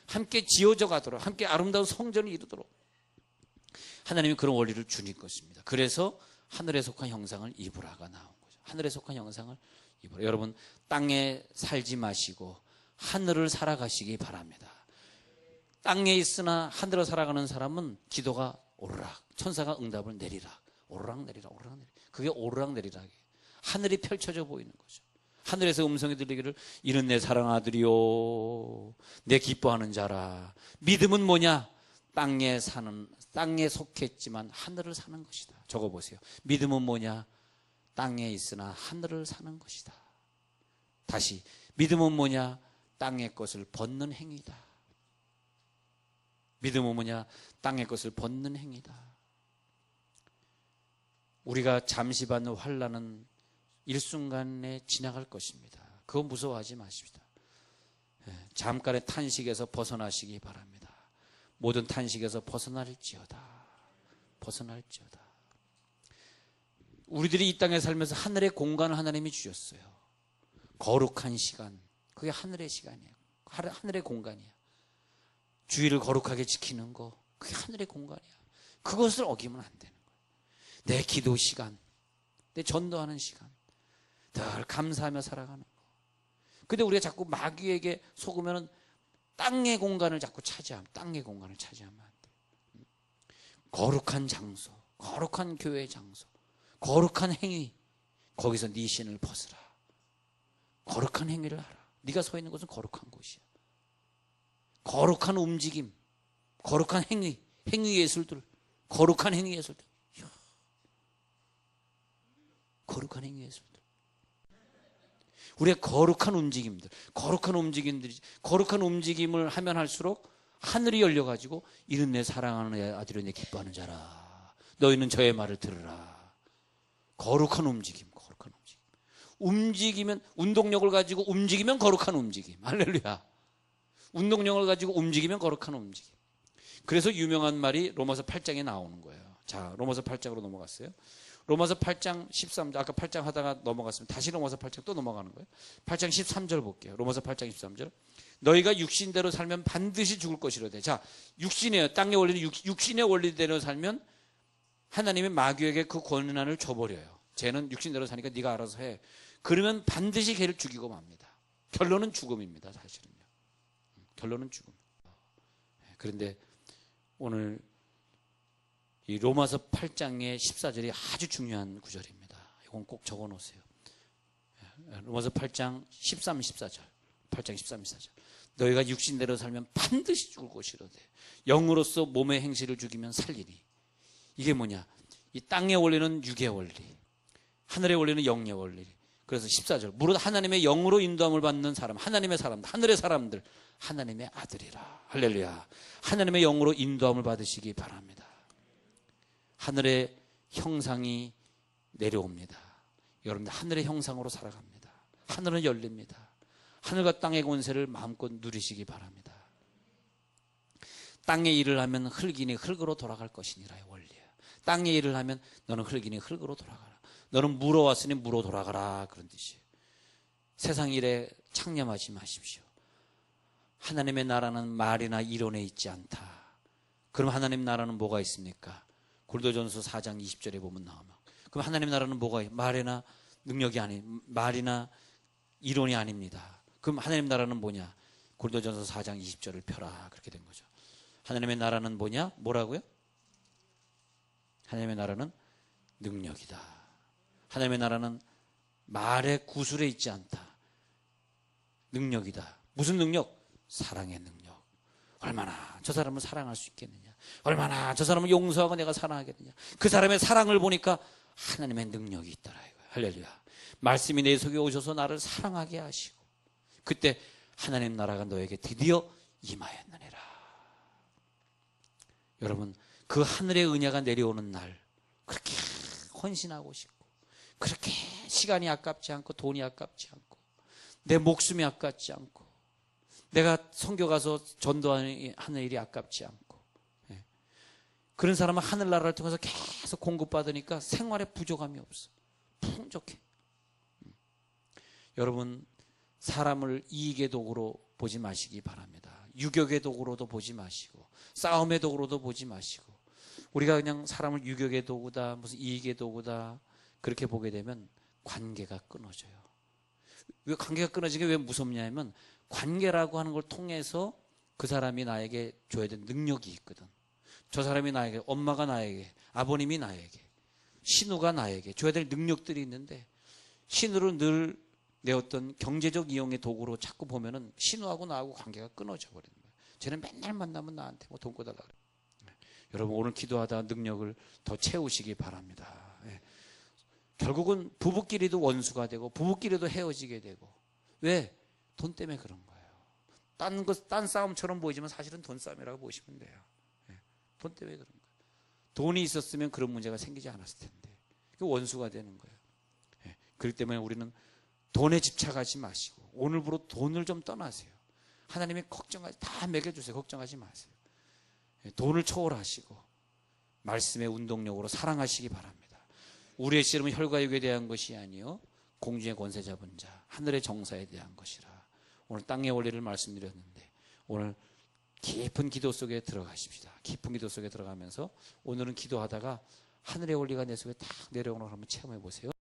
함께 지어져 가도록 함께 아름다운 성전을 이루도록 하나님이 그런 원리를 주신 것입니다. 그래서 하늘에 속한 형상을 입으라가 나온 거죠. 하늘에 속한 형상을 입으라. 여러분 땅에 살지 마시고 하늘을 살아가시기 바랍니다. 땅에 있으나 하늘을 살아가는 사람은 기도가 오르락 천사가 응답을 내리락 오르락 내리락 오르락 내리락 그게 오르락 내리락이에요. 하늘이 펼쳐져 보이는 거죠. 하늘에서 음성이 들리기를 이는 내 사랑 아들이요 내 기뻐하는 자라. 믿음은 뭐냐? 땅에 속했지만 하늘을 사는 것이다. 적어보세요. 믿음은 뭐냐? 땅에 있으나 하늘을 사는 것이다. 다시 믿음은 뭐냐? 땅의 것을 벗는 행위다. 믿음은 뭐냐? 땅의 것을 벗는 행위다. 우리가 잠시 받는 환난은 일순간에 지나갈 것입니다. 그거 무서워하지 마십시다. 잠깐의 탄식에서 벗어나시기 바랍니다. 모든 탄식에서 벗어날지어다. 벗어날지어다. 우리들이 이 땅에 살면서 하늘의 공간을 하나님이 주셨어요. 거룩한 시간, 그게 하늘의 시간이에요. 하늘의 공간이야. 주의를 거룩하게 지키는 거, 그게 하늘의 공간이야. 그것을 어기면 안 되는 거예요. 내 기도 시간, 내 전도하는 시간, 늘 감사하며 살아가는 거. 근데 우리가 자꾸 마귀에게 속으면 땅의 공간을 자꾸 차지하면, 땅의 공간을 차지하면 안 돼. 거룩한 장소, 거룩한 교회의 장소, 거룩한 행위, 거기서 네 신을 벗으라. 거룩한 행위를 하라. 네가 서 있는 곳은 거룩한 곳이야. 거룩한 움직임, 거룩한 행위, 행위 예술들, 거룩한 행위 예술들. 거룩한 행위 예술들. 우리의 거룩한 움직임들, 거룩한 움직임들이, 거룩한 움직임을 하면 할수록 하늘이 열려가지고 이는 내 사랑하는 아들이 내 기뻐하는 자라. 너희는 저의 말을 들으라. 거룩한 움직임, 거룩한 움직임. 움직이면, 운동력을 가지고 움직이면 거룩한 움직임. 할렐루야. 운동력을 가지고 움직이면 거룩한 움직임. 그래서 유명한 말이 로마서 8장에 나오는 거예요. 자, 로마서 8장으로 넘어갔어요. 로마서 8장 13절, 아까 8장 하다가 넘어갔으면 다시 로마서 8장 또 넘어가는 거예요. 8장 13절 볼게요. 로마서 8장 13절. 너희가 육신대로 살면 반드시 죽을 것이로되. 자, 육신이에요. 땅의 원리는 육신의 원리대로 살면 하나님이 마귀에게 그 권한을 줘버려요. 쟤는 육신대로 사니까 네가 알아서 해. 그러면 반드시 걔를 죽이고 맙니다. 결론은 죽음입니다. 사실은요. 결론은 죽음. 그런데 오늘 이 로마서 8장의 14절이 아주 중요한 구절입니다. 이건 꼭 적어 놓으세요. 로마서 8장 13, 14절. 8장 13, 14절. 너희가 육신대로 살면 반드시 죽을 것이로되 영으로서 몸의 행실을 죽이면 살리니 이게 뭐냐? 이 땅의 원리는 육의 원리, 하늘의 원리는 영의 원리. 그래서 14절, 무릇 하나님의 영으로 인도함을 받는 사람, 하나님의 사람들, 하늘의 사람들, 하나님의 아들이라. 할렐루야. 하나님의 영으로 인도함을 받으시기 바랍니다. 하늘의 형상이 내려옵니다. 여러분들 하늘의 형상으로 살아갑니다. 하늘은 열립니다. 하늘과 땅의 권세를 마음껏 누리시기 바랍니다. 땅의 일을 하면 흙이니 흙으로 돌아갈 것이니라의 원리예요. 땅의 일을 하면 너는 흙이니 흙으로 돌아가라. 너는 물어 왔으니 물어 돌아가라, 그런 뜻이에요. 세상 일에 창념하지 마십시오. 하나님의 나라는 말이나 이론에 있지 않다. 그럼 하나님 나라는 뭐가 있습니까? 고린도전서 4장 20절에 보면 나오면, 그럼 하나님 나라는 뭐가 있어요? 말이나 능력이 아닌, 말이나 이론이 아닙니다. 그럼 하나님 나라는 뭐냐? 고린도전서 4장 20절을 펴라, 그렇게 된 거죠. 하나님의 나라는 뭐냐? 뭐라고요? 하나님의 나라는 능력이다. 하나님의 나라는 말의 구술에 있지 않다. 능력이다. 무슨 능력? 사랑의 능력. 얼마나 저 사람을 사랑할 수 있겠느냐, 얼마나 저 사람을 용서하고 내가 사랑하겠느냐. 그 사람의 사랑을 보니까 하나님의 능력이 있더라 이거예요. 할렐루야. 말씀이 내 속에 오셔서 나를 사랑하게 하시고, 그때 하나님 나라가 너에게 드디어 임하였느니라. 여러분, 그 하늘의 은혜가 내려오는 날, 그렇게 헌신하고 싶고, 그렇게 시간이 아깝지 않고, 돈이 아깝지 않고, 내 목숨이 아깝지 않고, 내가 선교 가서 전도하는 일이 아깝지 않고, 그런 사람은 하늘나라를 통해서 계속 공급받으니까 생활에 부족함이 없어. 풍족해. 여러분, 사람을 이익의 도구로 보지 마시기 바랍니다. 유격의 도구로도 보지 마시고, 싸움의 도구로도 보지 마시고, 우리가 그냥 사람을 유격의 도구다, 무슨 이익의 도구다, 그렇게 보게 되면 관계가 끊어져요. 왜 관계가 끊어지게 왜 무섭냐면, 관계라고 하는 걸 통해서 그 사람이 나에게 줘야 되는 능력이 있거든. 저 사람이 나에게, 엄마가 나에게, 아버님이 나에게, 신우가 나에게 줘야 될 능력들이 있는데, 신우를 늘 내 어떤 경제적 이용의 도구로 자꾸 보면은 신우하고 나하고 관계가 끊어져 버리는 거예요. 쟤는 맨날 만나면 나한테 뭐 돈 꺼달라 그래. 여러분, 오늘 기도하다 능력을 더 채우시기 바랍니다. 결국은 부부끼리도 원수가 되고, 부부끼리도 헤어지게 되고. 왜? 돈 때문에 그런 거예요. 딴 싸움처럼 보이지만 사실은 돈 싸움이라고 보시면 돼요. 돈 때문에 그런 거예요. 돈이 있었으면 그런 문제가 생기지 않았을 텐데. 그 원수가 되는 거예요. 그렇기 때문에 우리는 돈에 집착하지 마시고, 오늘부로 돈을 좀 떠나세요. 하나님이 걱정하지, 다 먹여주세요. 걱정하지 마세요. 돈을 초월하시고 말씀의 운동력으로 사랑하시기 바랍니다. 우리의 씨름은 혈과 육에 대한 것이 아니요 공중의 권세 잡은 자, 하늘의 정사에 대한 것이라. 오늘 땅의 원리를 말씀드렸는데, 오늘 깊은 기도 속에 들어가십시다. 깊은 기도 속에 들어가면서 오늘은 기도하다가 하늘의 원리가 내 속에 딱 내려오는 걸 한번 체험해 보세요.